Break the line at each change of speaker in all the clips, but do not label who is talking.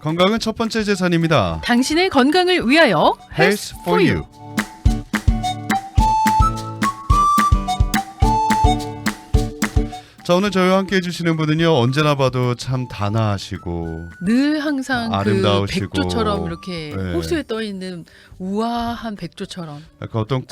건강은 첫 번째 재산입니다.
당신의 건강을 위하여
Health for you. 자, 오늘 저희와 함께 해주시는 분은요, 언제나 봐도 참 단아하시고
늘 항상
아름다우시고,
그 백조처럼 이렇게
네.
호수에 떠 있는 우아한 백조처럼.
약간 어떤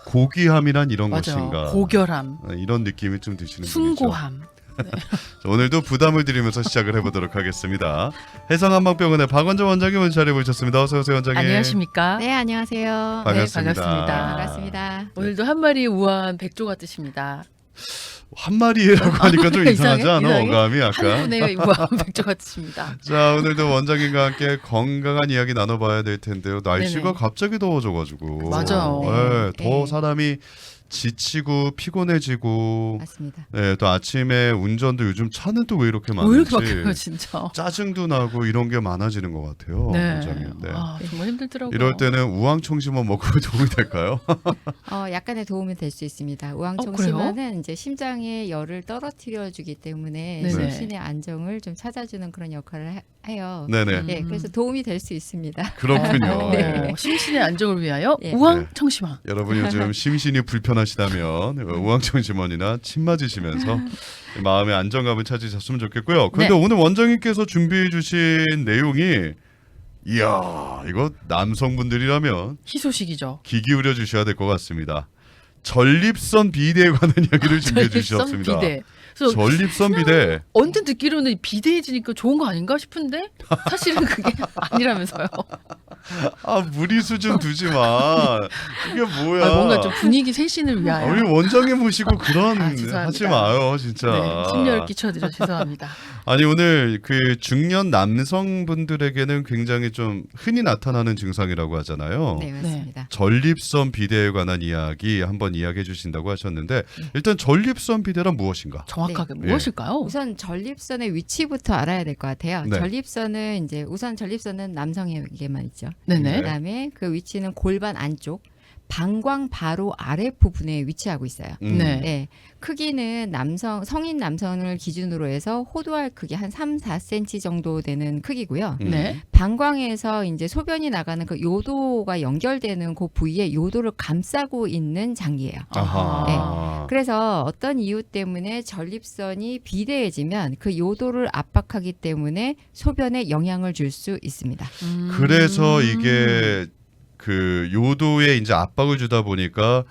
고귀함이란 이런
맞아.
것인가,
고결함,
이런 느낌이 좀 드시는 분이죠.
숭고함.
자, 오늘도 부담을 드리면서 시작을 해보도록 하겠습니다. 해성한방병원의 박원정 원장님 오늘 자리해 보셨습니다. 어서 오세요, 원장님.
안녕하십니까?
네, 안녕하세요.
반갑습니다.
네, 반갑습니다.
반갑습니다.
오늘도 한 마리 우아한 백조 같으십니다.
한 마리라고 하니까 좀 이상하지 않아?
이상해?
어감이
한
약간.
분의 우아한 백조 같으십니다.
자, 오늘도 원장님과 함께 건강한 이야기 나눠봐야 될 텐데요. 날씨가
네네.
갑자기 더워져가지고.
맞아요.
네, 더
네.
사람이 지치고 피곤해지고.
맞습니다.
네, 또 아침에 운전도 요즘 차는 또 왜 이렇게
왜 이렇게
많은지.
바뀌어요, 진짜?
짜증도 나고 이런 게 많아지는 것 같아요.
네.
원장님. 네.
아, 정말 힘들더라고요.
이럴 때는 우황청심원 먹고 도움이 될까요?
약간의 도움이 될 수 있습니다.
그래요?
우황청심원은 이제 심장의 열을 떨어뜨려 주기 때문에
네네.
심신의 안정을 좀 찾아주는 그런 역할을 해요.
네네.
음.
네, 그래서 도움이 될 수 있습니다.
그렇군요.
네.
예.
심신의 안정을 위하여
예.
우황청심원.
여러분 요즘 심신이 불편하시다면 우황청심원이나 침 맞으시면서 마음의 안정감을 찾으셨으면 좋겠고요. 그런데
네.
오늘 원장님께서 준비해 주신 내용이 이야, 이거 남성분들이라면
희소식이죠.
귀 기울여 주셔야 될 것 같습니다. 전립선 비대에 관한 이야기를 준비해 주셨습니다.
비대. 그래서
전립선 비대.
언뜻 듣기로는 비대해지니까 좋은 거 아닌가 싶은데 사실은 그게 아니라면서요.
아, 무리수 좀 두지 마. 이게 뭐야?
뭔가 좀 분위기 쇄신을 위하여.
우리 원장님 모시고 그런
죄송합니다.
하지 마요, 진짜.
네, 심려를 끼쳐드려 죄송합니다.
아니, 오늘 그 중년 남성분들에게는 굉장히 좀 흔히 나타나는 증상이라고 하잖아요.
네, 맞습니다.
전립선 비대에 관한 이야기 한번 이야기해 주신다고 하셨는데 일단 전립선 비대란 무엇인가?
정확하게
네.
무엇일까요?
우선 전립선의 위치부터 알아야 될 것 같아요.
네.
전립선은 이제 우선 전립선은 남성에게만 있죠.
네네.
그다음에 그 위치는 골반 안쪽, 방광 바로 아래 부분에 위치하고 있어요.
네.
네, 크기는 성인 남성을 기준으로 해서 호두알 크기 한 3, 4cm 정도 되는 크기고요.
네.
방광에서 이제 소변이 나가는 그 요도가 연결되는 그 부위에 요도를 감싸고 있는 장기예요.
아하.
그래서 어떤 이유 때문에 전립선이 비대해지면 그 요도를 압박하기 때문에 소변에 영향을 줄 수 있습니다.
그래서 이게 그 요도에 이제 압박을 주다 보니까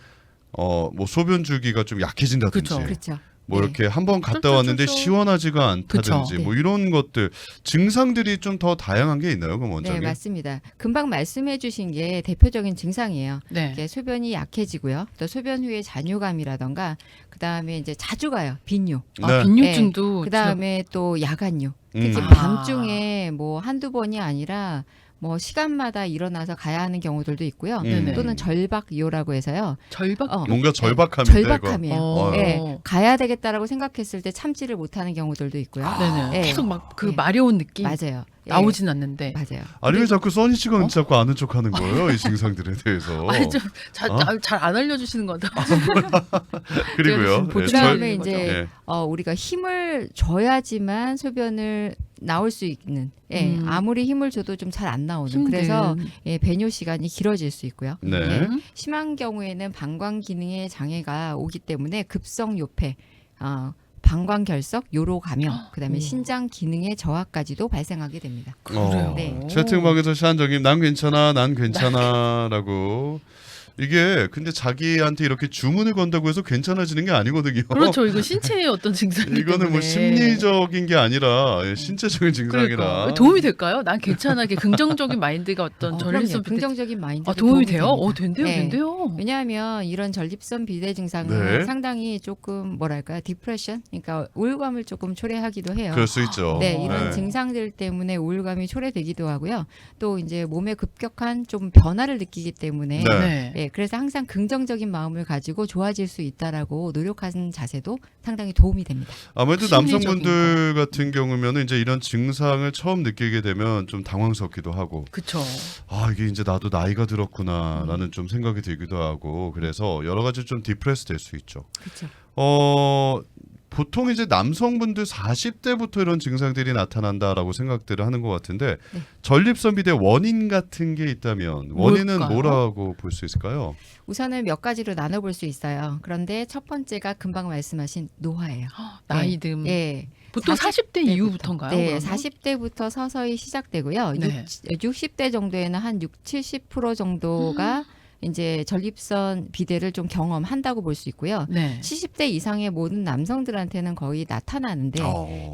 뭐 소변 주기가 좀 약해진다든지
그쵸.
그렇죠.
뭐
네.
이렇게 한번 갔다
쫄쫄쫄쫄.
왔는데 시원하지가 않다든지
그쵸.
뭐 이런 것들 증상들이 좀 더 다양한 게 있나요, 그럼
네,
원장님?
맞습니다. 금방 말씀해 주신 게 대표적인 증상이에요.
네.
이게 소변이 약해지고요. 또 소변 후에 잔유감이라던가 그다음에 이제 자주 가요. 빈뇨.
아, 빈뇨증도
그다음에 또 야간뇨. 특히
음.
밤중에 뭐 한두 번이 아니라 뭐 시간마다 일어나서 가야 하는 경우들도 있고요.
네네.
또는 절박요라고 해서요.
절박.
뭔가 절박함인데
절박함이에요.
어.
네, 가야 되겠다라고 생각했을 때 참지를 못하는 경우들도 있고요.
네네.
네.
계속 막 그
네.
마려운 느낌
맞아요.
나오진 않는데.
맞아요.
아니 왜 자꾸 써니 씨가
어?
자꾸 아는 척하는 거예요, 이 증상들에 대해서?
아니 좀 잘
어?
안 알려주시는 것 같아.
그리고요.
보충-
그다음에
절-
이제
네.
우리가 힘을 줘야지만 소변을 나올 수 있는. 예, 아무리 힘을 줘도 좀 잘 안 나오는.
힘든.
그래서 배뇨 시간이 길어질 수 있고요.
네.
예, 심한 경우에는 방광 기능에 장애가 오기 때문에 급성 요폐, 방광 결석, 요로 감염, 그다음에
오.
신장 기능의 저하까지도 발생하게 됩니다.
그래요.
네.
채팅방에서 시한정님 난 괜찮아라고 이게 근데 자기한테 이렇게 주문을 건다고 해서 괜찮아지는 게 아니거든요.
그렇죠. 이거 신체의 어떤 증상이기
이거는
때문에.
뭐 심리적인 게 아니라 신체적인 증상이라.
그러니까. 도움이 될까요? 난 괜찮아게 긍정적인 마인드가 어떤
그럼요.
전립선 비대.
긍정적인 마인드
도움이 돼요?
됩니다.
된대요,
네.
된대요.
왜냐하면 이런 전립선 비대 증상은
네.
상당히 조금 뭐랄까 디프레션, 그러니까 우울감을 조금 초래하기도 해요.
그럴 수 있죠.
네, 이런
네.
증상들 때문에 우울감이 초래되기도 하고요. 또 이제 몸에 급격한 좀 변화를 느끼기 때문에
네.
네, 그래서 항상 긍정적인 마음을 가지고 좋아질 수 있다라고 노력하는 자세도 상당히 도움이 됩니다.
아무래도
심리적인
남성분들 같은 경우면은 이제 이런 증상을 처음 느끼게 되면 좀 당황스럽기도 하고,
그쵸.
아 이게 이제 나도 나이가 들었구나라는 좀 생각이 들기도 하고, 그래서 여러 가지 좀 디프레스 될 수 있죠.
그렇죠.
보통 이제 남성분들 40대부터 이런 증상들이 나타난다라고 생각들을 하는 것 같은데
네.
전립선 비대 원인 같은 게 있다면 원인은
뭘까요?
뭐라고 볼 수 있을까요?
우선은 몇 가지로 나눠볼 수 있어요. 그런데 첫 번째가 금방 말씀하신 노화예요.
나이듦.
예.
보통 40대
40대
이후부터인가요?
네,
그러면?
40대부터 서서히 시작되고요.
네.
60대 정도에는 한 70% 정도가 이제 전립선 비대를 좀 경험한다고 볼 수 있고요.
네.
70대 이상의 모든 남성들한테는 거의 나타나는데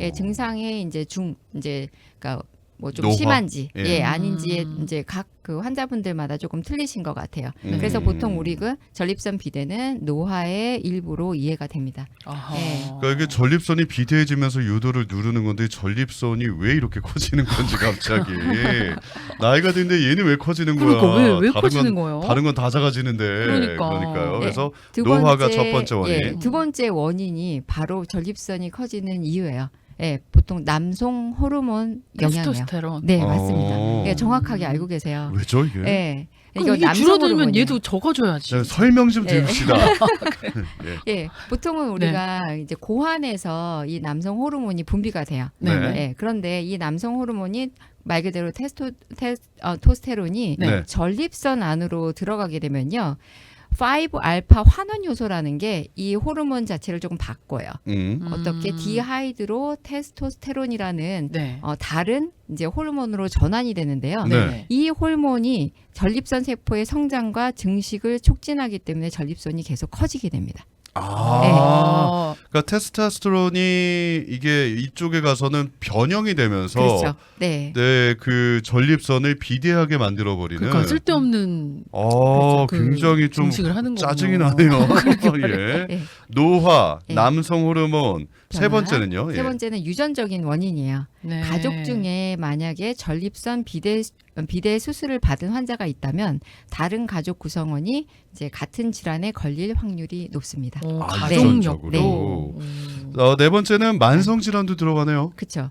예, 증상의 이제 그러니까 뭐 좀
노화?
심한지
예.
예, 아닌지에 이제 각 그 환자분들마다 조금 틀리신 것 같아요. 그래서 보통 우리 그 전립선 비대는 노화의 일부로 이해가 됩니다.
아하.
예.
그러니까 이게 전립선이 비대해지면서 요도를 누르는 건데 전립선이 왜 이렇게 커지는 건지 갑자기 나이가 드는데 얘는 왜 커지는 거야?
그러니까 왜
다른
커지는
건,
거예요?
다른 건 다 작아지는데
그러니까.
그러니까요.
네.
그래서
두
노화가
번째,
첫 번째 원인.
예, 두 번째 원인이 바로 전립선이 커지는 이유예요. 예, 보통 남성 호르몬 영향이에요.
테스토스테론.
네, 맞습니다.
어.
예, 정확하게 알고 계세요.
왜죠 이게?
예.
그럼 이게
남성
줄어들면
호르몬이에요.
얘도 적어줘야지.
자, 설명 좀
예.
드립시다.
예, 보통은 우리가 이제 고환에서 이 남성 호르몬이 분비가 돼요.
네.
예, 그런데 이 남성 호르몬이 말 그대로 테스토스테론이
네.
전립선 안으로 들어가게 되면요. 5알파 환원 요소라는 게 이 호르몬 자체를 조금 바꿔요. 어떻게 디하이드로 테스토스테론이라는
네.
다른 이제 호르몬으로 전환이 되는데요.
네.
이 호르몬이 전립선 세포의 성장과 증식을 촉진하기 때문에 전립선이 계속 커지게 됩니다.
아, 그러니까 테스토스테론이 이게 이쪽에 가서는 변형이 되면서
그렇죠. 네.
네, 그 전립선을 비대하게 만들어 버리는.
그러니까 쓸데없는
아,
그
굉장히 좀
증식을 하는 거군요.
짜증이 나네요. 예.
예.
노화,
예.
남성 호르몬. 세
변화.
번째는요.
세 번째는 유전적인 원인이에요.
네.
가족 중에 만약에 전립선 비대 수술을 받은 환자가 있다면 다른 가족 구성원이 이제 같은 질환에 걸릴 확률이 높습니다.
가족력도.
네.
네 번째는 만성 질환도 들어가네요.
그렇죠.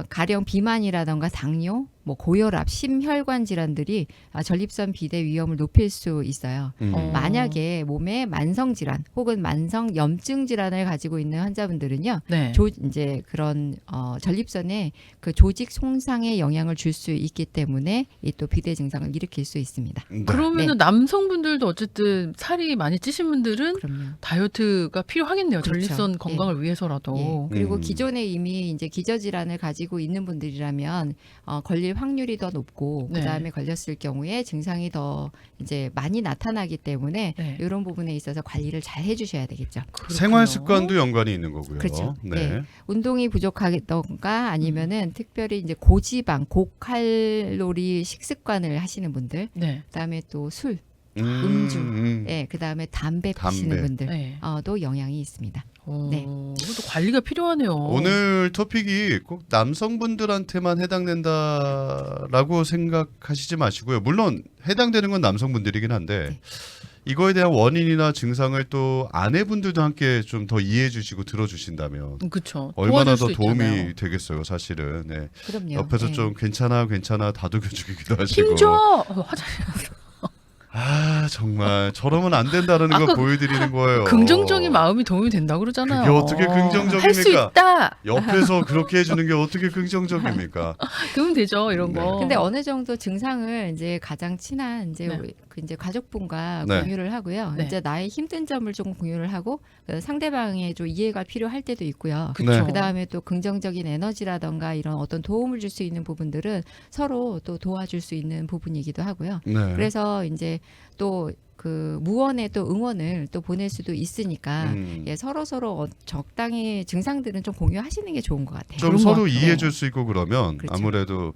가령 비만이라던가 당뇨, 뭐 고혈압, 심혈관 질환들이 전립선 비대 위험을 높일 수 있어요. 만약에 몸에 만성 질환 혹은 만성 염증 질환을 가지고 있는 환자분들은요,
네.
이제 그런 전립선에 그 조직 손상에 영향을 줄 수 있기 때문에 이 또 비대 증상을 일으킬 수 있습니다.
네.
그러면은 남성분들도 어쨌든 살이 많이 찌신 분들은
그럼요.
다이어트가 필요하겠네요.
그렇죠.
전립선 건강을 위해서라도.
예. 그리고
음.
기존에 이미 이제 기저질환을 가지고 있는 분들이라면 걸릴 확률이 더 높고
네.
그다음에 걸렸을 경우에 증상이 더 이제 많이 나타나기 때문에
네.
이런 부분에 있어서 관리를 잘 해주셔야 되겠죠.
그렇군요.
생활 습관도 연관이 있는 거고요.
그렇죠.
네.
네. 운동이 부족하던가 아니면은 특별히 이제 고지방, 고칼로리 식습관을 하시는 분들,
네.
그다음에 또 술, 음주, 예, 그다음에 담배 피시는
담배.
분들.
네.
도 영향이 있습니다. 네.
이것도 관리가 필요하네요.
오늘 토픽이 꼭 남성분들한테만 해당된다라고 생각하시지 마시고요. 물론 해당되는 건 남성분들이긴 한데
네.
이거에 대한 원인이나 증상을 또 아내분들도 함께 좀 더 이해해 주시고 들어주신다면
그렇죠.
얼마나 더
도와줄 수
도움이
있잖아요.
되겠어요, 사실은. 네.
그럼요.
옆에서
예.
좀 괜찮아 다독여주기도 하시고.
힘줘. 화장실.
아 정말 저러면 안 된다는 걸
아까
보여드리는 거예요.
긍정적인 마음이 도움이 된다고 그러잖아요.
그게 어떻게 긍정적입니까?
할 수 있다.
옆에서 그렇게 해주는 게 어떻게 긍정적입니까?
그러면 되죠. 이런
네.
거.
근데 어느 정도 증상을 이제 가장 친한 이제
네.
우리 그 이제 가족분과
네.
공유를 하고요.
네.
이제 나의 힘든 점을 좀 공유를 하고 상대방의 좀 이해가 필요할 때도 있고요.
그렇죠.
그 다음에 또 긍정적인 에너지라던가 이런 어떤 도움을 줄 수 있는 부분들은 서로 또 도와줄 수 있는 부분이기도 하고요.
네.
그래서 이제 또 그 무언의 또 응원을 또 보낼 수도 있으니까 예, 서로 적당히 증상들은 좀 공유하시는 게 좋은 것 같아요.
좀
그런
서로
것 같아요.
이해해 줄 수 있고 그러면
그렇죠.
아무래도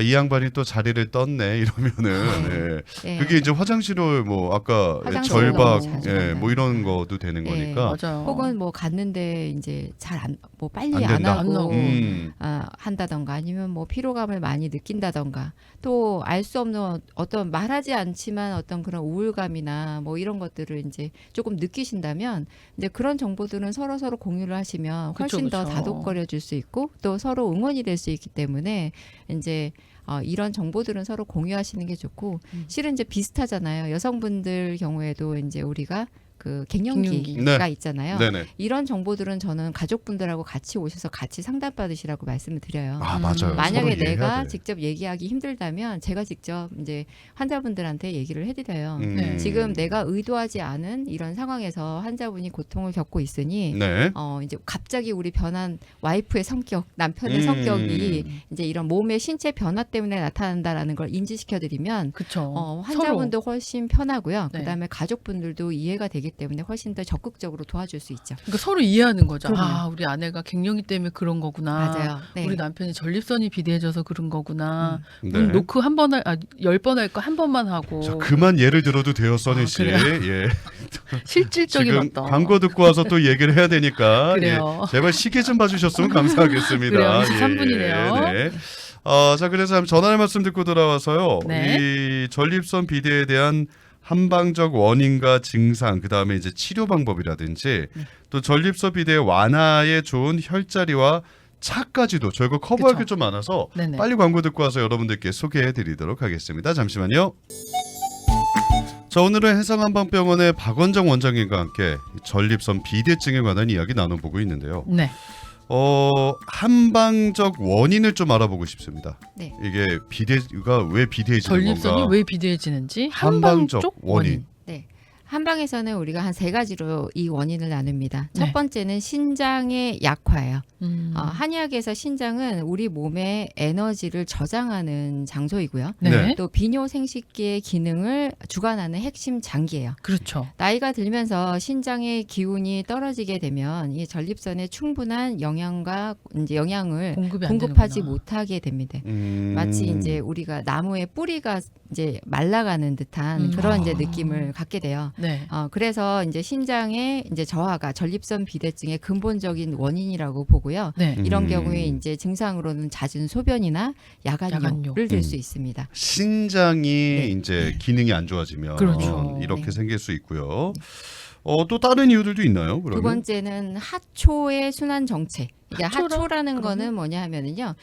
이 양반이 또 자리를 떴네 이러면은 예.
예.
그게 이제 화장실을 뭐 아까
화장실로
절박
자주
예,
간다.
뭐 이런 것도 되는
예.
거니까
맞아요.
혹은 뭐 갔는데 이제 뭐 빨리
안
안
된다.
안
하고
나오고.
한다던가 아니면 뭐 피로감을 많이 느낀다던가 또 알 수 없는 어떤 말하지 않지만 어떤 그런 우울감이나 뭐 이런 것들을 이제 조금 느끼신다면 이제 그런 정보들은 서로 공유를 하시면 훨씬
그쵸,
더
그쵸.
다독거려 줄 수 있고 또 서로 응원이 될 수 있기 때문에 이제 이런 정보들은 서로 공유하시는 게 좋고 실은 이제 비슷하잖아요. 여성분들 경우에도 이제 우리가 그 갱년기가
네.
있잖아요.
네네.
이런 정보들은 저는 가족분들하고 같이 오셔서 같이 상담 받으시라고 말씀을 드려요.
아 맞아요.
만약에
서로 이해해야
내가
돼.
직접 얘기하기 힘들다면 제가 직접 이제 환자분들한테 얘기를 해드려요.
네.
지금 내가 의도하지 않은 이런 상황에서 환자분이 고통을 겪고 있으니
네.
이제 갑자기 우리 변한 와이프의 성격, 남편의
음.
성격이 이제 이런 몸의 신체 변화 때문에 나타난다라는 걸 인지시켜드리면
그렇죠.
환자분도 훨씬 편하고요.
네.
그다음에 가족분들도 이해가 되기 때문에 훨씬 더 적극적으로 도와줄 수 있죠.
그러니까 서로 이해하는 거죠.
그럼요.
아, 우리 아내가 갱년기 때문에 그런 거구나.
맞아요. 네.
우리 남편이 전립선이 비대해져서 그런 거구나.
네.
노크 한 번 10번 할 거 한 번만 하고.
자, 그만 예를 들어도 돼요, 써니
아,
씨.
그래요?
예.
실질적인
지금
어떤.
광고 듣고 와서 또 얘기를 해야 되니까
그래요.
예, 제발 시계 좀 봐주셨으면 감사하겠습니다.
그래요. 23분이네요.
네. 자 그래서 전화의 말씀 듣고 돌아와서요.
네.
이 전립선 비대에 대한 한방적 원인과 증상, 그 다음에 이제 치료 방법이라든지 또 전립선 비대 완화에 좋은 혈자리와 차까지도 저희가 커버할
그쵸.
게 좀 많아서
네네.
빨리 광고 듣고 와서 여러분들께 소개해드리도록 하겠습니다. 잠시만요. 자, 오늘은 해성한방병원의 박원정 원장님과 함께 전립선 비대증에 관한 이야기 나눠보고 있는데요.
네.
한방적 원인을 좀 알아보고 싶습니다.
네.
이게 비대가 왜 비대해지는
전립선이
건가?
왜 비대해지는지
한방적
한방 쪽
원인.
원인.
네. 한방에서는 우리가 한 세 가지로 이 원인을 나눕니다.
네.
첫 번째는 신장의 약화예요.
음.
한의학에서 신장은 우리 몸의 에너지를 저장하는 장소이고요.
네.
네.
또 비뇨 생식기의 기능을 주관하는 핵심 장기예요.
그렇죠.
나이가 들면서 신장의 기운이 떨어지게 되면 이 전립선에 충분한 영양과 이제 영양을
공급이 안
공급하지
되는구나.
못하게 됩니다. 마치 이제 우리가 나무의 뿌리가 이제 말라가는 듯한 그런 이제 느낌을 갖게 돼요.
네.
그래서 이제 신장의 이제 저하가 전립선 비대증의 근본적인 원인이라고 보고요.
네.
이런 경우에 이제 증상으로는 잦은 소변이나
야간요.
야간요를 들 수 있습니다.
신장이
네.
이제 기능이 안 좋아지면
그렇죠.
이렇게
네.
생길 수 있고요. 또 다른 이유들도 있나요? 그러면?
두 번째는 하초의 순환 정체. 이게
하초라?
하초라는
그러면?
거는 뭐냐 하면은요.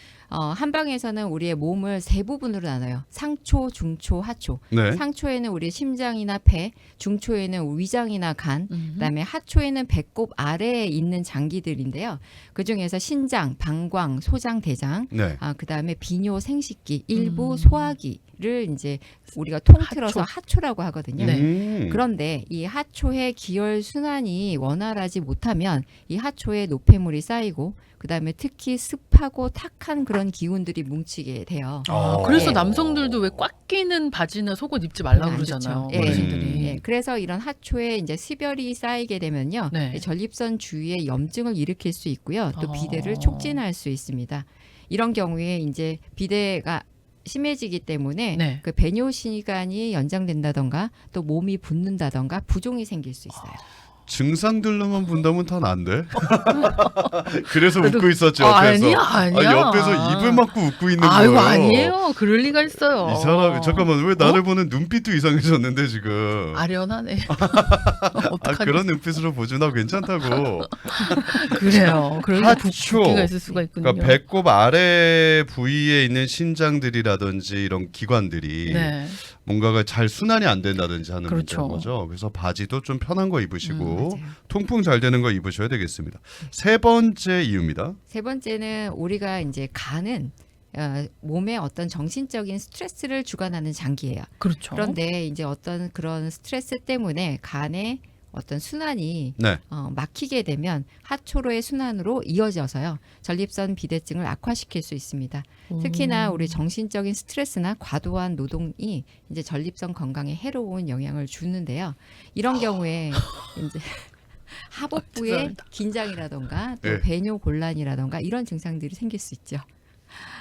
한방에서는 우리의 몸을 세 부분으로 나눠요. 상초, 중초, 하초.
네.
상초에는 우리 심장이나 폐, 중초에는 위장이나 간, 그다음에 하초에는 배꼽 아래에 있는 장기들인데요. 그 중에서 신장, 방광, 소장, 대장,
네.
그다음에 비뇨, 생식기, 일부
음.
소화기를 이제 우리가 통틀어서 하초라고 하거든요.
네.
그런데 이 하초의 기혈 순환이 원활하지 못하면 이 하초에 노폐물이 쌓이고 그다음에 특히 습하고 탁한 그런 기운들이 뭉치게 돼요.
그래서
네.
남성들도 왜 꽉 끼는 바지나 속옷 입지 말라고
안
그러잖아요.
좋죠. 예.
어르신들이.
예, 그래서 이런 하초에 이제 습열이 쌓이게 되면요,
네.
전립선 주위에 염증을 일으킬 수 있고요, 또 비대를
아.
촉진할 수 있습니다. 이런 경우에 이제 비대가 심해지기 때문에
네.
그 배뇨 시간이 연장된다던가 또 몸이 붓는다던가 부종이 생길 수 있어요.
증상들로만 본다면 다 안 돼. 그래서
그래도-
웃고 있었죠. 옆에서.
아니야.
옆에서 입을 막고 웃고 있는
아이고
거예요.
아니에요. 그럴 리가 있어요.
이 사람 잠깐만 왜 나를 보는 눈빛도 이상해졌는데 지금.
아련하네. 어떡하니?
그런 눈빛으로 보지 나 괜찮다고.
그래요. 그런
하초.
붓기가 있을 수가 있군요.
그러니까 배꼽 아래 부위에 있는 신장들이라든지 이런 기관들이
네.
뭔가가 잘 순환이 안 된다든지 하는
그렇죠.
문제인 거죠. 그래서 바지도 좀 편한 거 입으시고
맞아요.
통풍 잘 되는 거 입으셔야 되겠습니다. 세 번째 이유입니다.
세 번째는 우리가 이제 간은 몸에 어떤 정신적인 스트레스를 주관하는 장기예요.
그렇죠.
그런데 이제 어떤 그런 스트레스 때문에 간의 어떤 순환이
네.
막히게 되면 하초로의 순환으로 이어져서요 전립선 비대증을 악화시킬 수 있습니다. 특히나 우리 정신적인 스트레스나 과도한 노동이 이제 전립선 건강에 해로운 영향을 주는데요. 이런 경우에 이제 하복부의
죄송합니다.
긴장이라던가 또
네.
배뇨 곤란이라던가 이런 증상들이 생길 수 있죠.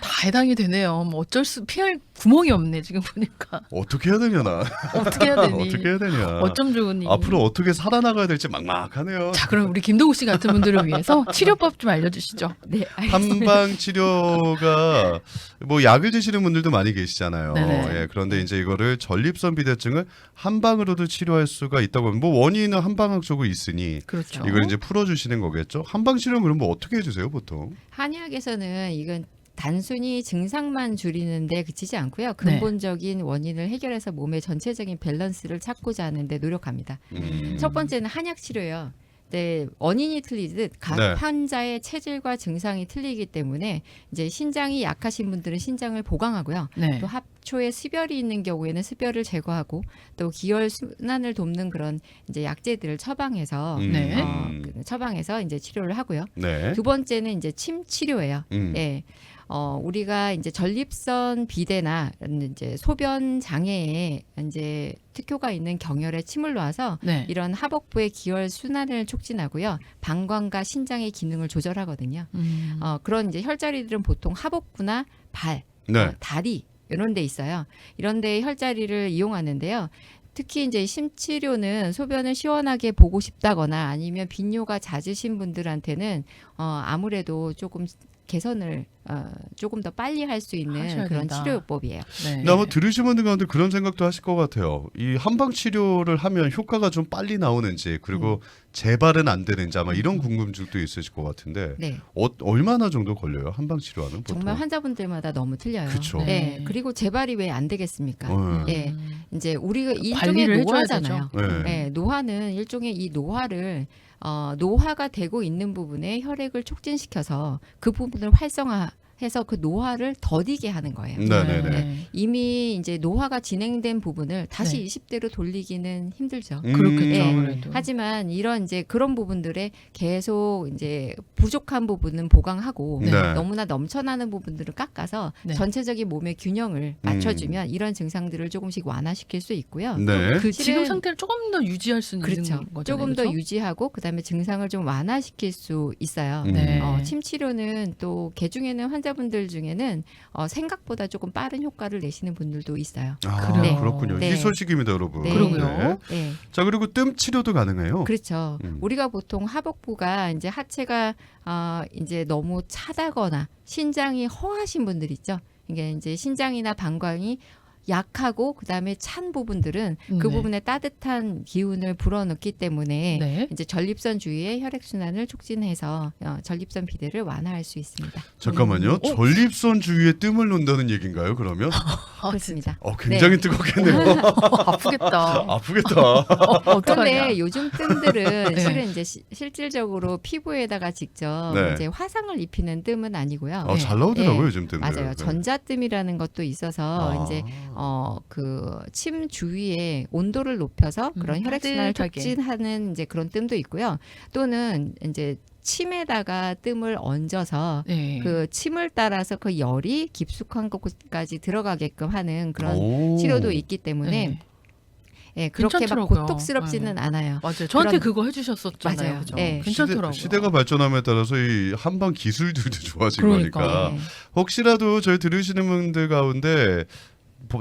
다 해당이 되네요. 뭐 어쩔 수 피할 구멍이 없네 지금 보니까.
어떻게 해야 되냐 나.
어떻게 해야 되니?
어떻게 해야 되냐.
어쩜 좋으니?
앞으로 어떻게 살아나가야 될지 막막하네요.
자 그럼 우리 김동욱 씨 같은 분들을 위해서 치료법 좀 알려주시죠.
네, 알겠습니다.
한방 치료가 뭐 약을 드시는 분들도 많이 계시잖아요.
네네.
예, 그런데 이제 이거를 전립선 비대증을 한방으로도 치료할 수가 있다고 하면 뭐 원인은 한방학적으로 있으니
그렇죠.
이걸 이제 풀어주시는 거겠죠. 한방 치료는 그럼 뭐 어떻게 해주세요 보통?
한의학에서는 이건 단순히 증상만 줄이는데 그치지 않고요. 근본적인 원인을 해결해서 몸의 전체적인 밸런스를 찾고자 하는데 노력합니다. 첫 번째는 한약 치료예요. 네, 원인이 틀리듯 각
네.
환자의 체질과 증상이 틀리기 때문에 이제 신장이 약하신 분들은 신장을 보강하고요.
네.
또 합초에 습열이 있는 경우에는 습열을 제거하고 또 기혈 순환을 돕는 그런 이제 약재들을 처방해서
네.
처방해서 이제 치료를 하고요.
네.
두 번째는 이제 침 치료예요. 예. 우리가 이제 전립선 비대나 이제 소변 장애에 이제 특효가 있는 경혈에 침을 놔서
네.
이런 하복부의 기혈 순환을 촉진하고요. 방광과 신장의 기능을 조절하거든요. 그런 이제 혈자리들은 보통 하복부나 발,
네.
다리 이런 데 있어요. 이런 데 혈자리를 이용하는데요. 특히 이제 심치료는 소변을 시원하게 보고 싶다거나 아니면 빈뇨가 잦으신 분들한테는 아무래도 조금 개선을 조금 더 빨리 할 수 있는
하셔야
그런
된다.
치료법이에요.
네.
근데 아마 들으신 분들 가운데 그런 생각도 하실 것 같아요. 이 한방 치료를 하면 효과가 좀 빨리 나오는지 그리고 재발은 안 되는지 아마 이런 궁금증도 있으실 것 같은데
네,
얼마나 정도 걸려요? 한방 치료하는 보통?
정말 환자분들마다 너무 틀려요.
그쵸.
네, 그리고 재발이 왜 안 되겠습니까?
네.
네, 이제 우리가 일종의
관리를 해줘야
노화잖아요.
네.
네, 노화는 일종의 이 노화를 노화가 되고 있는 부분에 혈액을 촉진시켜서 그 부분을 활성화해서 그 노화를 더디게 하는 거예요.
네네네.
이미 이제 노화가 진행된 부분을 다시
네.
20대로 돌리기는 힘들죠.
그렇겠죠.
네.
아무래도.
하지만 이런 이제 그런 부분들에 계속 이제 부족한 부분은 보강하고
네.
너무나 넘쳐나는 부분들을 깎아서
네.
전체적인 몸의 균형을 맞춰주면 이런 증상들을 조금씩 완화시킬 수 있고요.
네.
그
실은-
지금 상태를 조금 더 유지할 수 있는
그렇죠.
거잖아요.
조금 더
그렇죠?
유지하고 그다음에 증상을 좀 완화시킬 수 있어요.
네.
침 치료는 또 개중에는 환자분들 중에는 생각보다 조금 빠른 효과를 내시는 분들도 있어요.
아,
그래요.
그렇군요.
네.
희소식입니다, 여러분.
네.
그러고요.
네.
자, 그리고 뜸 치료도 가능해요.
그렇죠.
음.
우리가 보통 하복부가 이제 하체가 이제 너무 차다거나 신장이 허하신 분들 있죠. 이게 이제 신장이나 방광이 약하고 그다음에 찬 부분들은 그
네.
부분에 따뜻한 기운을 불어넣기 때문에
네.
이제 전립선 주위의 혈액 순환을 촉진해서 전립선 비대를 완화할 수 있습니다.
잠깐만요. 전립선 주위에 뜸을 놓는다는 얘기인가요, 그러면?
그렇습니다.
굉장히 뜨겁겠네요.
아프겠다.
아프겠다.
어떡하냐.
그런데 요즘 뜸들은
네.
실은 이제 실질적으로 피부에다가 직접
네.
이제 화상을 입히는 뜸은 아니고요.
잘 나오더라고요,
네.
요즘 뜸들.
맞아요.
네.
전자뜸이라는 것도 있어서 이제 그 침 주위에 온도를 높여서 그런 혈액 순환을
따뜻하게.
촉진하는 이제 그런 뜸도 있고요. 또는 이제 침에다가 뜸을 얹어서
네.
그 침을 따라서 그 열이 깊숙한 곳까지 들어가게끔 하는 그런
오.
치료도 있기 때문에
네.
예, 그렇게 막
괜찮더라고요.
고통스럽지는 않아요.
맞아요. 저한테
그런-
그거 해주셨었잖아요.
맞아요.
그죠?
네.
괜찮더라고요.
시대가 발전함에 따라서 이 한방 기술들도 좋아진
그러니까.
거니까
네.
혹시라도 저희 들으시는 분들 가운데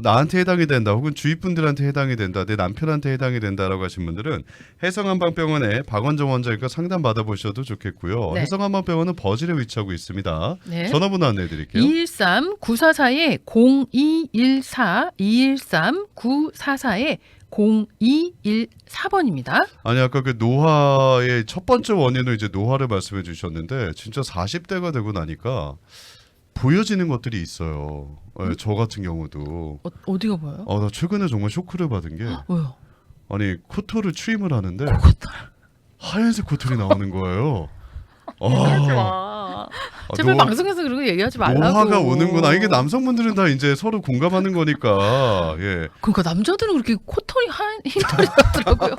나한테 해당이 된다 혹은 주위 분들한테 해당이 된다 내 남편한테 해당이 된다라고 하신 분들은 해성한방병원에 박원정 원장님과 상담 받아보셔도 좋겠고요.
네.
해성한방병원은 버질에 위치하고 있습니다.
네.
전화번호 안내해드릴게요.
213-944-0214 213-944에 0214번입니다.
아니 아까 그 노화의 첫 번째 원인은 이제 노화를 말씀해 주셨는데 진짜 40대가 되고 나니까 보여지는 것들이 있어요. 네, 저 같은 경우도
어디가 보여요?
나 최근에 정말 쇼크를 받은 게
왜요?
아니 코털을 트림을 하는데 하얀색 코털이 나오는 거예요.
마. 제발 방송에서 그런 거 얘기하지 말라고.
노화가 오는구나. 이게 남성분들은 다 이제 서로 공감하는 거니까. 예.
그러니까 남자들은 그렇게 코털이 흰털이 나더라고요.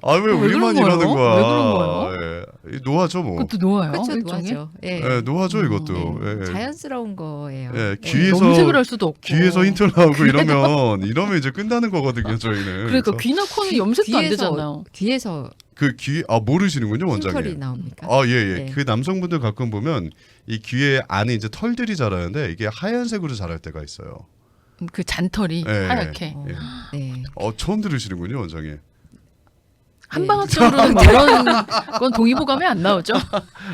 아 왜 우리만
그런
이러는
거예요?
거야?
왜 그런 거예요?
예. 이 노화죠 뭐.
그것도 놓아요.
그렇죠,
일종의?
노화죠. 예.
예, 노화죠 이것도.
네.
예.
자연스러운 거예요.
예,
네.
귀에서
염색을 할 수도 없고.
귀에서 흰털 나오고 이러면 이제 끝나는 거거든요 저희는.
그러니까
그래서
귀나 코는 염색도 안 되잖아요.
귀에서
그 귀 모르시는군요
흰털이
원장님.
나옵니까?
예예.
네.
그 남성분들 가끔 보면 이 귀에 안에 이제 털들이 자라는데 이게 하얀색으로 자랄 때가 있어요.
그 잔털이
예.
하얗게.
어,
예.
네.
처음 들으시는군요 원장님.
한방학적으로는 그런 건 동의보감에 안 나오죠.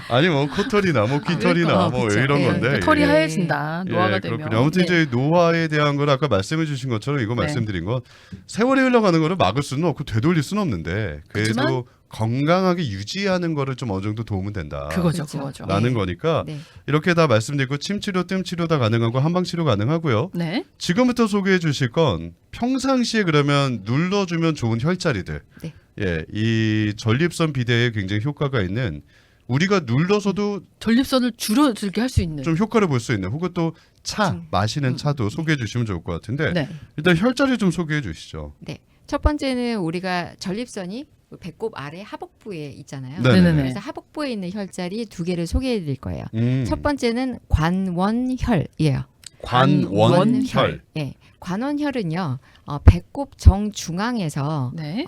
아니 뭐 코털이나 뭐 귀털이나
그러니까,
뭐
그쵸.
이런
네.
건데.
털이
예.
하얘진다. 노화가
예,
되면.
그렇군요. 아무튼
네.
이제 노화에 대한 걸 아까 말씀해 주신 것처럼 이거
네.
말씀드린 건 세월이 흘러가는 거를 막을 수는 없고 되돌릴 수는 없는데 그래도
그렇지만
건강하게 유지하는 거를 좀 어느 정도 도움은 된다.
그거죠,
그렇죠.
그거죠.
라는
네.
거니까
네.
이렇게 다 말씀드리고 침 치료, 뜸 치료 다 가능하고 한방 치료 가능하고요.
네.
지금부터 소개해 주실 건 평상시에 그러면 눌러주면 좋은 혈자리들.
네.
예, 이 전립선 비대에 굉장히 효과가 있는 우리가 눌러서도
전립선을 줄어들게 할 수 있는.
좀 효과를 볼 수 있는 혹은 또 차, 마시는 차도 소개해 주시면 좋을 것 같은데
네.
일단 혈자리 좀 소개해 주시죠.
네. 첫 번째는 우리가 전립선이 배꼽 아래 하복부에 있잖아요.
네네네.
네네네.
그래서 하복부에 있는 혈자리 두 개를 소개해 드릴 거예요.
음.
첫 번째는 관원혈이에요.
관원혈.
예. 관원혈은요. 배꼽 정중앙에서
네.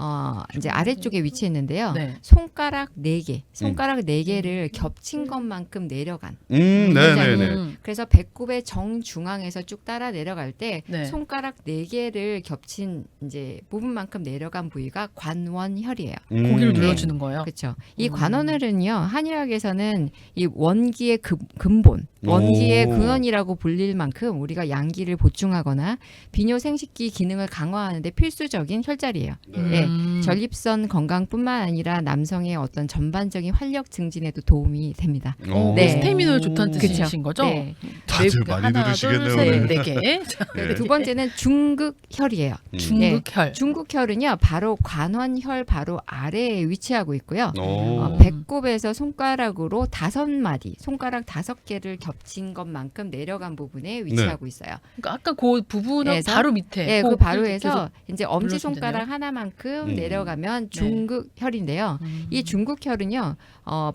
이제 아래쪽에 위치했는데요.
네.
손가락 4개, 손가락 4개를 겹친 것만큼 내려간.
네네네.
그래서 배꼽의 정중앙에서 쭉 따라 내려갈 때
네.
손가락 4개를 겹친 이제 부분만큼 내려간 부위가 관원혈이에요.
고기를
네.
눌러주는 거예요.
그렇죠. 이
음.
관원혈은요. 한의학에서는 이 원기의 근본, 원기의
오.
근원이라고 불릴 만큼 우리가 양기를 보충하거나 비뇨 생식기 기능을 강화하는데 필수적인 혈자리예요. 네. 전립선 건강뿐만 아니라 남성의 어떤 전반적인 활력 증진에도 도움이 됩니다.
오.
네.
스태미너에 좋다는
그쵸.
뜻이신 거죠?
네.
다들
네,
많이
하나,
들으시겠네요,
둘, 셋,
오늘.
네 개.
예.
두 번째는 중극혈이에요.
중극혈.
중극혈은요, 바로 관원혈 바로 아래에 위치하고 있고요.
오.
배꼽에서 손가락으로 5마디, 손가락 5개를 겹친 것만큼 내려간 부분에 위치하고 있어요.
그러니까 아까 그 부분은
그래서-
바로 밑에.
네, 그 바로 해서 이제 엄지
눌러주면
손가락
되네요.
하나만큼
음.
내려가면
네.
중극혈인데요. 이 중극혈은요,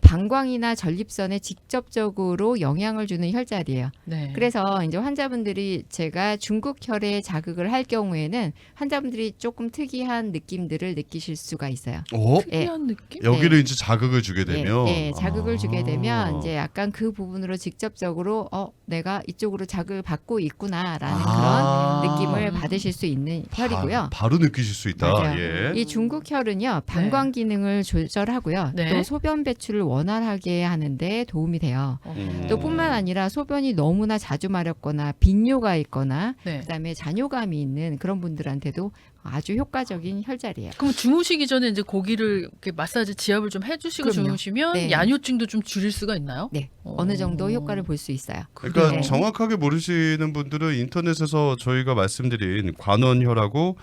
방광이나 전립선에 직접적으로 영향을 주는 혈자리예요.
네.
그래서 이제 환자분들이 제가 중극혈에 자극을 할 경우에는 환자분들이 조금 특이한 느낌들을 느끼실 수가 있어요.
어?
특이한 느낌?
여기를 이제 자극을 주게 되면
예, 자극을 주게
아.
되면 이제 약간 그 부분으로 직접적으로 내가 이쪽으로 자극을 받고 있구나라는
아.
그런 느낌을 받으실 수 있는 혈이고요.
바로 느끼실 수 있다.
맞아요.
예.
이 중극혈은요 방광 기능을 조절하고요.
네.
또 소변 배출을 원활하게 하는데 도움이 돼요.
음.
또 뿐만 아니라 소변이 너무나 자주 마렵거나 빈뇨가 있거나
네.
그다음에 잔뇨감이 있는 그런 분들한테도 아주 효과적인 혈자리예요.
그럼 주무시기 전에 이제 고기를 이렇게 마사지 지압을 좀 해주시고
그럼요.
주무시면
네.
야뇨증도 좀 줄일 수가 있나요?
네, 어느 정도 효과를 볼 수 있어요.
그러니까
네.
정확하게 모르시는 분들은 인터넷에서 저희가 말씀드린 관원혈하고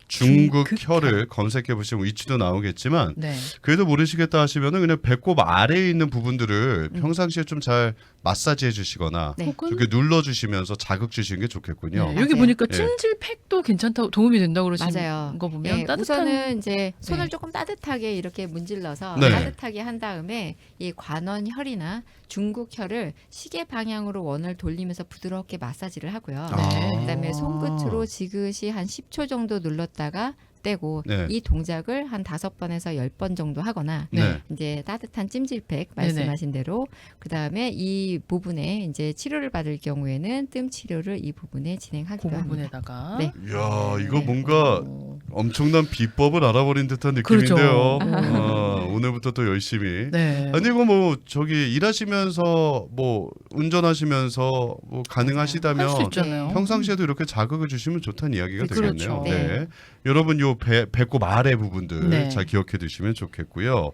중극혈을 검색해 보시면 위치도 나오겠지만
네.
그래도 모르시겠다 하시면은 그냥 배꼽 아래에 있는 부분들을 평상시에 좀 잘 마사지해 주시거나
네.
혹은
이렇게 눌러 주시면서 자극 주시는 게 좋겠군요.
네, 여기
맞아요.
보니까
예.
찜질팩도 괜찮다고 도움이 된다고 그러시는
맞아요.
거 보면
예,
따뜻한
우선은 이제 손을
네.
조금 따뜻하게 이렇게 문질러서
네.
따뜻하게 한 다음에 이 관원혈이나 중극혈을 시계 방향으로 원을 돌리면서 부드럽게 마사지를 하고요.
네.
그다음에 손끝으로 지그시 한 10초 정도 눌렀다가 떼고
네.
이 동작을 한 5번에서 10번 정도 하거나
네.
이제 따뜻한 찜질팩
네네.
말씀하신 대로 그다음에 이 부분에 이제 치료를 받을 경우에는 뜸 치료를 이 부분에
그
진행하기도 합니다.
부분에다가
네.
이야, 이거
네.
뭔가
어.
엄청난 비법을 알아버린 듯한 느낌인데요.
그렇죠.
오늘부터 또 열심히.
네.
아니 이거 뭐 저기 일하시면서 뭐 운전하시면서 뭐 가능하시다면
할 수 있잖아요.
평상시에도 이렇게 자극을 주시면 좋다는 이야기가
네,
되겠네요.
그렇죠.
네. 여러분 요 배꼽 아래 부분들
네.
잘 기억해 두시면 좋겠고요.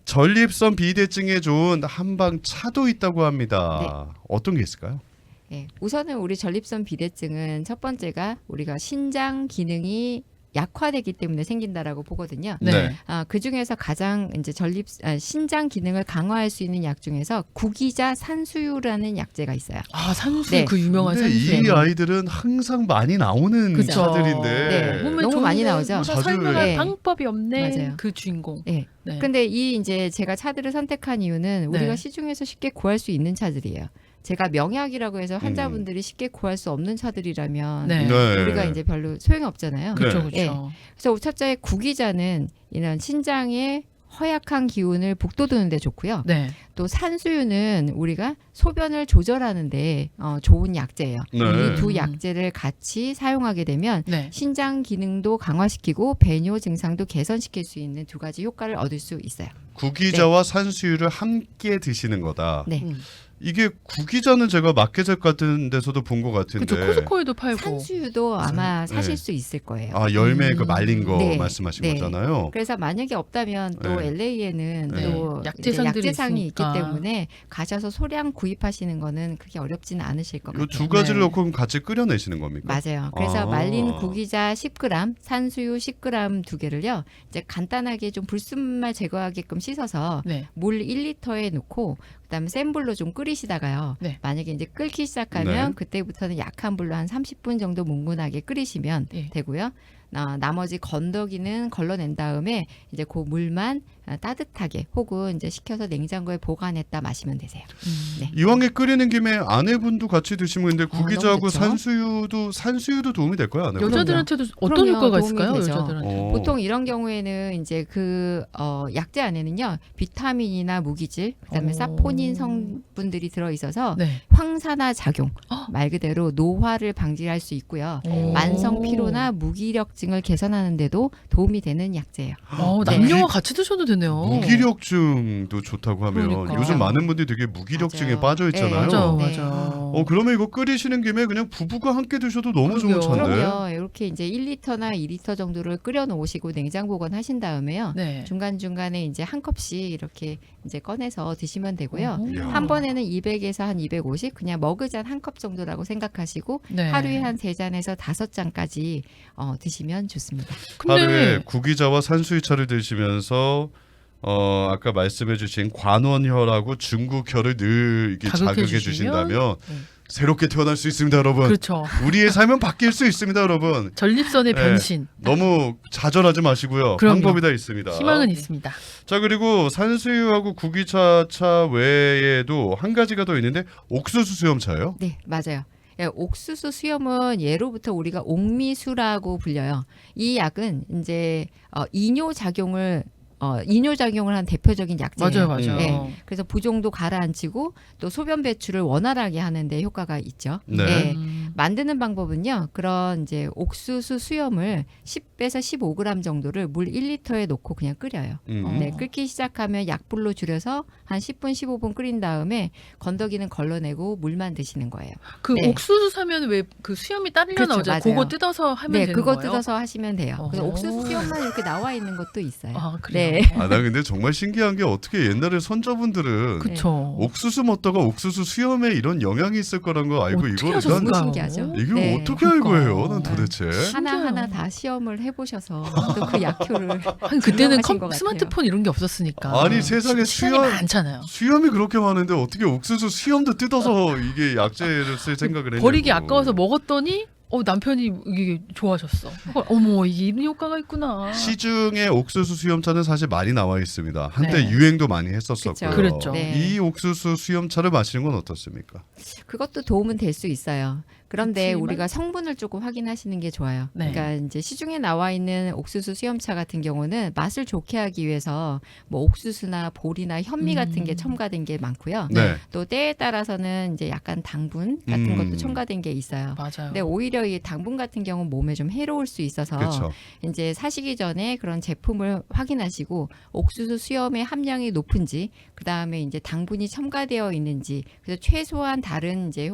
전립선 비대증에 좋은 한방 차도 있다고 합니다. 어떤 게 있을까요?
예, 우선은 우리 전립선 비대증은 첫 번째가 우리가 신장 기능이 약화되기 때문에 생긴다라고 보거든요.
네.
그 중에서 가장 이제 신장 기능을 강화할 수 있는 약 중에서 구기자 산수유라는 약제가 있어요.
아 산수
네.
그 유명한
근데
산수.
이 아이들은 항상 많이 나오는
그죠.
차들인데
네.
보면
너무 많이
좋은데
나오죠.
뭐다
자주,
설명할
네.
방법이 없네.
맞아요.
그 주인공.
예.
네.
근데 이 이제 제가 차들을 선택한 이유는 우리가
네.
시중에서 쉽게 구할 수 있는 차들이에요. 제가 명약이라고 해서 환자분들이 쉽게 구할 수 없는 차들이라면
네.
우리가 이제 별로 소용이 없잖아요.
네.
그렇죠, 그렇죠.
예. 그래서 첫째 구기자는 이런 신장의 허약한 기운을 북돋우는 데 좋고요.
네.
또 산수유는 우리가 소변을 조절하는데 좋은 약제예요.
네.
이 두 약제를 같이 사용하게 되면
네.
신장 기능도 강화시키고 배뇨 증상도 개선시킬 수 있는 두 가지 효과를 얻을 수 있어요.
구기자와 산수유를 함께 드시는 거다.
네.
이게 구기자는 제가 마켓 같은 데서도 본 것 같은데.
그렇죠. 코스코에도 팔고.
산수유도 아마
네.
사실 수 있을 거예요.
아 열매 그 말린 거
네.
말씀하신
네.
거잖아요.
그래서 만약에 없다면 또
네.
LA에는
네.
또
약재상들이
약재상이 있기
있으니까.
때문에 가셔서 소량 구입하시는 거는 그렇게 어렵지는 않으실 것
이
같아요.
두 가지를
네.
넣고 같이 끓여내시는 겁니까?
맞아요. 그래서
아.
말린 구기자 10g, 산수유 10g 두 개를요. 이제 간단하게 좀 불순물 제거하게끔 씻어서
네.
물 1리터에 넣고 그다음에 센 불로 좀 끓이시다가요.
네.
만약에 이제 끓기 시작하면
네.
그때부터는 약한 불로 한 30분 정도 뭉근하게 끓이시면
예.
되고요. 나머지 건더기는 걸러낸 다음에 이제 그 물만 따뜻하게 혹은 이제 식혀서 냉장고에 보관했다 마시면 되세요. 네.
이왕에 끓이는 김에 아내분도 같이 드시면 근데 구기자하고
너무
산수유도 도움이 될 거예요. 아내분?
여자들한테도 어떤
그럼요.
효과가
도움이
있을까요?
되죠.
여자들한테.
보통 이런 경우에는 이제 그 약재 안에는요 비타민이나 무기질, 그다음에
오.
사포닌 성분들이 들어 있어서
네.
황산화 작용, 말 그대로 노화를 방지할 수 있고요.
오.
만성 피로나 무기력증을 개선하는데도 도움이 되는 약재예요. 네.
남녀가 같이 드셔도 되네요.
무기력증도 좋다고 하면
그러니까.
요즘 많은 분들이 되게 무기력증에
맞아요.
빠져 있잖아요.
맞아,
네.
맞아.
그러면 이거 끓이시는 김에 그냥 부부가 함께 드셔도 너무 좋은
그러게요.
차인데.
그럼요. 이렇게 이제 1리터나 2리터 정도를 끓여 놓으시고 냉장 보관하신 다음에요.
네.
중간중간에 이제 한 컵씩 이렇게 이제 꺼내서 드시면 되고요.
오.
이야.
한 번에는 200에서 한 250, 그냥 머그잔 한 컵 정도라고 생각하시고
네.
하루에 한 3잔에서 5잔까지 드시면 좋습니다.
하루에
근데
구기자와 산수유차를 드시면서 아까 말씀해주신 관원혈하고 중국혈을 늘 이렇게
자극해
자극해
주시면?
주신다면
네.
새롭게 태어날 수 있습니다, 여러분.
그렇죠.
우리의 삶은 바뀔 수 있습니다, 여러분.
전립선의
네.
변신.
너무 좌절하지 마시고요.
그럼요.
방법이 다 있습니다.
희망은
네.
있습니다.
자, 그리고 산수유하고 구기자차 외에도 한 가지가 더 있는데 옥수수 수염차예요.
네, 맞아요. 예, 옥수수 수염은 예로부터 우리가 옥미수라고 불려요. 이 약은 이제 이뇨 작용을 한 대표적인 약재예요.
맞아요, 맞아요.
네. 그래서 부종도 가라앉히고 또 소변 배출을 원활하게 하는데 효과가 있죠.
네.
네. 만드는 방법은요. 그런 이제 옥수수 수염을 10에서 15g 정도를 물 1리터에 넣고 그냥 끓여요. 네, 끓기 시작하면 약불로 줄여서 한 10분, 15분 끓인 다음에 건더기는 걸러내고 물만 드시는 거예요.
그
네.
옥수수 사면 왜 그 수염이 따르려
그렇죠,
나오잖아요.
맞아요.
그거 뜯어서 하면
네,
되는
그거
거예요?
뜯어서 하시면 돼요. 그래서
오.
옥수수 수염만 이렇게 나와 있는 것도 있어요.
아, 그래요?
네.
나 근데 정말 신기한 게 어떻게 옛날에 선조분들은
그쵸.
옥수수 먹다가 옥수수 수염에 이런 영향이 있을 거란 거 알고
어떻게
이걸
하셨을까요?
난
신기하죠?
이걸
네.
어떻게 알고 해요?
그러니까.
난 도대체.
하나하나 다 시험을 해보셔서 또 그 약효를
아니, 그때는
증명하신 것 같아요.
스마트폰 이런 게 없었으니까.
아니 세상에
시간이
수염
많잖아요.
수염이 그렇게 많은데 어떻게 옥수수 수염도 뜯어서 이게 약재를 쓸 생각을 했냐고.
버리기 아까워서 먹었더니 남편이 이게 좋아졌어. 어머, 이게 이런 효과가 있구나.
시중에 옥수수 수염차는 사실 많이 나와 있습니다. 한때
네.
유행도 많이 했었었고요.
그쵸.
그랬죠.
네.
이 옥수수 수염차를 마시는 건 어떻습니까?
그것도 도움은 될 수 있어요. 그런데
그치만-
우리가 성분을 조금 확인하시는 게 좋아요.
네.
그러니까 이제 시중에 나와 있는 옥수수 수염차 같은 경우는 맛을 좋게 하기 위해서 뭐 옥수수나 볼이나 현미 같은 게 첨가된 게 많고요.
네.
또 때에 따라서는 이제 약간 당분 같은 것도
음.
첨가된 게 있어요.
맞아요.
근데 오히려 이 당분 같은 경우는 몸에 좀 해로울 수 있어서
그렇죠.
이제 사시기 전에 그런 제품을 확인하시고 옥수수 수염의 함량이 높은지, 그 다음에 이제 당분이 첨가되어 있는지, 그래서 최소한 다른 이제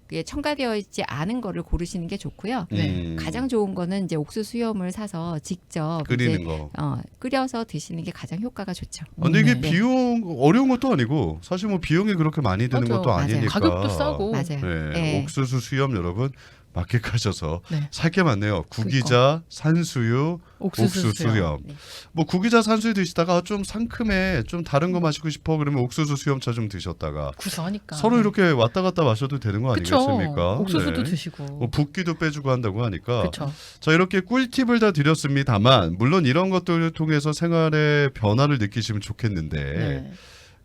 그게 첨가되어 있지 않은 거를 고르시는 게 좋고요.
네.
가장 좋은 거는 이제 옥수수 수염을 사서 직접
끓이는
이제
거.
끓여서 드시는 게 가장 효과가 좋죠.
근데 이게
네.
비용 어려운 것도 아니고 사실 뭐 비용이 그렇게 많이 드는
맞아요.
것도
맞아요.
아니니까.
가격도 싸고.
맞아요.
네.
네.
옥수수 수염 여러분 마켓 가셔서
네.
살 게 많네요. 구기자, 산수유,
옥수수
옥수수 수염.
네.
뭐 구기자, 산수유 드시다가 좀 상큼해, 좀 다른 거 마시고 싶어 그러면 옥수수 수염차 좀 드셨다가
구수하니까.
서로 이렇게 왔다 갔다 마셔도 되는 거
그쵸.
아니겠습니까?
옥수수도
네.
드시고.
뭐 붓기도 빼주고 한다고 하니까.
그렇죠.
자, 이렇게 꿀팁을 다 드렸습니다만 물론 이런 것들을 통해서 생활의 변화를 느끼시면 좋겠는데
네.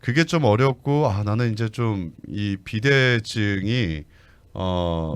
그게 좀 어렵고 나는 이제 좀 이 비대증이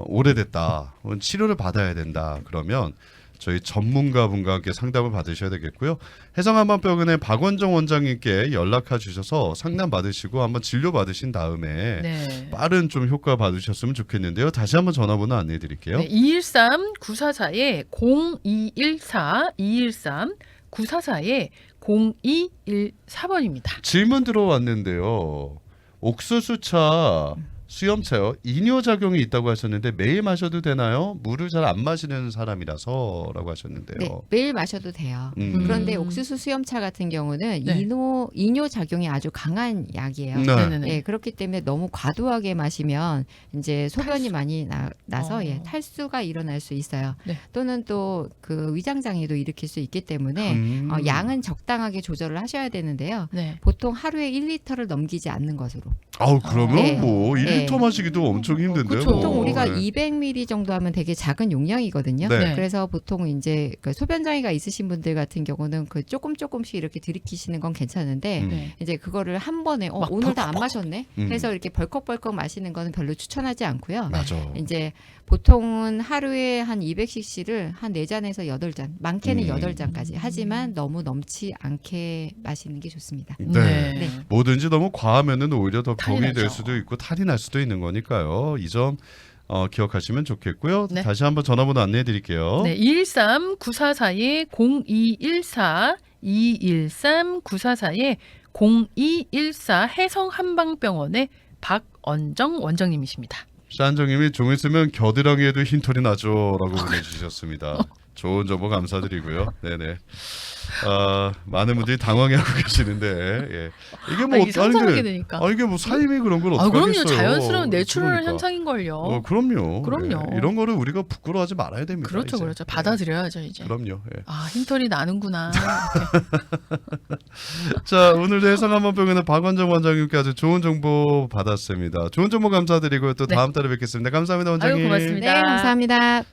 오래됐다. 치료를 받아야 된다. 그러면 저희 전문가분과 함께 상담을 받으셔야 되겠고요. 해성한방병원의 박원정 원장님께 연락해 주셔서 상담 받으시고 한번 진료 받으신 다음에
네.
빠른 좀 효과 받으셨으면 좋겠는데요. 다시 한번 전화번호 안내해 드릴게요.
네, 213-944에 0214 213 944에 0214번입니다.
질문 들어왔는데요. 옥수수차 수염차요. 이뇨작용이 있다고 하셨는데 매일 마셔도 되나요? 물을 잘 안 마시는 사람이라서라고 하셨는데요.
네, 매일 마셔도 돼요. 그런데 옥수수 수염차 같은 경우는
네.
이뇨 작용이 아주 강한 약이에요.
네.
네네네.
예, 그렇기 때문에 너무 과도하게 마시면 이제 소변이 많이 나서 예, 탈수가 일어날 수 있어요.
네.
또는 또 그 위장 장애도 일으킬 수 있기 때문에 양은 적당하게 조절을 하셔야 되는데요.
네.
보통 하루에 1리터를 넘기지 않는 것으로.
아우 그러면
네.
뭐 1리터
네.
마시기도 엄청 힘든데요.
그쵸.
보통 우리가
네.
200ml 정도 하면 되게 작은 용량이거든요.
네.
그래서 보통 이제 그 소변 장애가 있으신 분들 같은 경우는 그 조금씩 이렇게 들이키시는 건 괜찮은데
네.
이제 그거를 한 번에
막
오늘 다 안
벌컥.
마셨네 해서 이렇게 벌컥벌컥 마시는 거는 별로 추천하지 않고요.
맞아.
이제 보통은 하루에 한 200cc를 한 4잔에서 8잔, 많게는 8잔까지. 하지만 너무 넘지 않게 마시는 게 좋습니다.
네.
네.
뭐든지 너무 과하면은 오히려 더
탈이
병이 될
나죠.
수도 있고 탈이 날 수도 있는 거니까요. 이 점 기억하시면 좋겠고요.
네.
다시 한번 전화번호 안내해 드릴게요.
네, 213-944-0214, 213-944-0214 해성 한방병원의 박언정 원장님이십니다.
싼정님이 좀 있으면 겨드랑이에도 흰털이 나죠라고 보내주셨습니다. 좋은 정보 감사드리고요. 네네. 많은 분들이 당황해하고 계시는데 예. 이게 뭐
이게 상상하게
게-
되니까.
이게 뭐 삶이 그런 걸
아,
어떻게
그럼요.
하겠어요?
자연스러운 내추럴한
그러니까.
현상인걸요.
그럼요.
그럼요.
예. 이런 거를 우리가 부끄러워하지 말아야 됩니다.
그렇죠,
이제.
그렇죠. 받아들여야죠, 이제.
그럼요. 예.
아, 흰털이 나는구나.
자, 오늘도 해성한번병원의 박원정 원장님께 아주 좋은 정보 받았습니다. 좋은 정보 감사드리고요. 또
네.
다음 달에 뵙겠습니다. 감사합니다, 원장님.
아유, 고맙습니다.
네, 감사합니다.